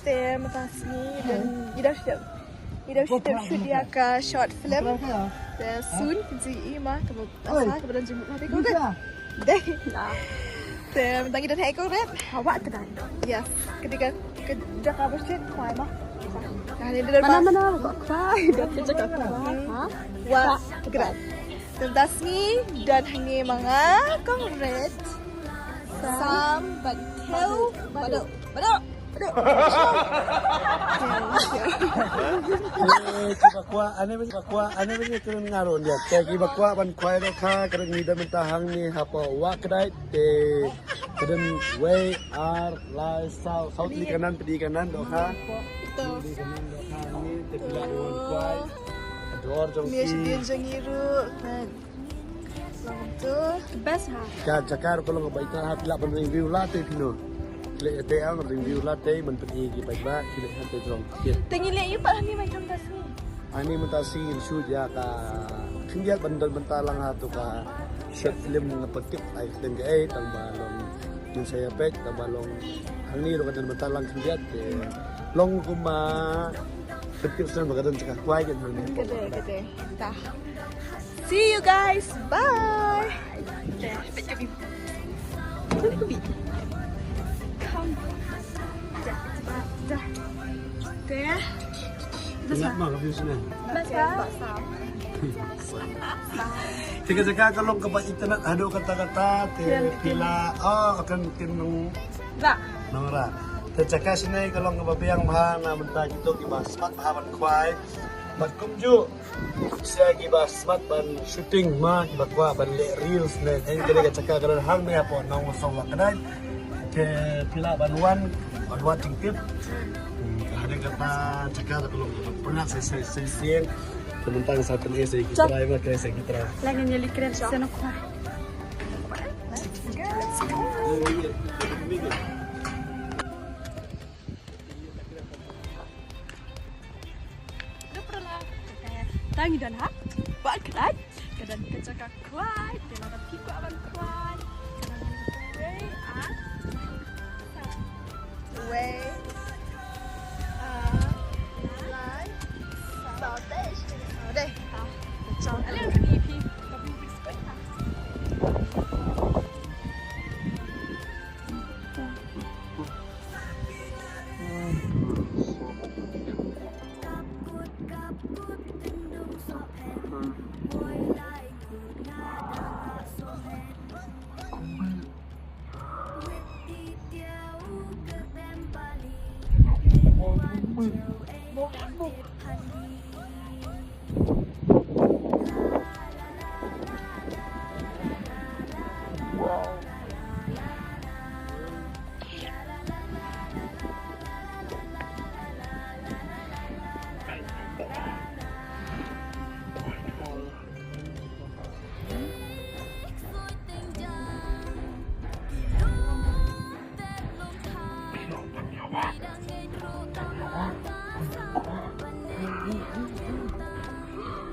tem tasni dan ida shoot dia ke short film dan soon ji ima kamu asa kemudian jemput nanti kau kan deh tem tangi dan heko kan awak tekan yes ketika kamu sih kuai mah mana kok kuai dah cakap kuai wah gerak tem tasni dan hanya manga kongret sam bantel badok Kibakwa, ane punya keren ngaron dia. Kayak kibakwa ban kuai doka keren ni dan mentahang ni apa wak kedai te keren way south di kanan pedi kanan doka. Di kanan doka ni te pila iwan kuai. Ador jong Dia sedih jengiru kan. Itu best ha. Cakar kalau ngebaikkan hati lah ban review lah te pino. Kile te ang review lah te men pedi ki baik ba kile hati jong. Tengi lihat you pak ni macam tasni. Ani mentasi shoot ya ka kindiat bandal bentalang hatu ka short film ngepekip ay tengge ay tang balong yung saya pek tang balong hangni ro kadan bentalang kindiat long kuma pekip san bagadan cakap kuai kan hangni Gede. Dah. See you guys. Bye. Come. Dah. Deh. Ingat mah review sini. Best. Tiga kalau ke internet ada kata-kata pila akan kinung nora. Tercakap sini kalau ngebabiang mahana mentah gitu kibas smart mahaman kuai. Bat kumju saya kibas smart ban shooting mah kibas kuah ban le reels nih. Ini kita cakap kalau hang ni apa nang masalah kedai ke pila banuan tingtip. Ada kata cakap kalau pernah saya siang tentang saat ini saya kita mah kayak saya kita. Lagi nyali keren sana kuah. Tangi dan hak, buat kerat, kadang kecakap kuat, dan ada piku aban kuat, way, like, sausage, deh, macam, ada yang kini pi, tapi biskuit lah.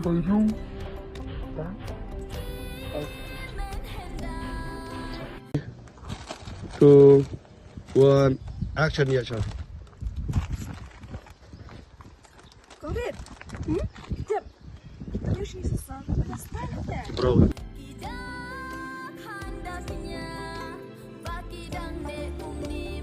Bayung. 2, 1, action ya Sean. Go ahead. Jap. Ayo sih susah. Bro. Handaknya bagi dan umni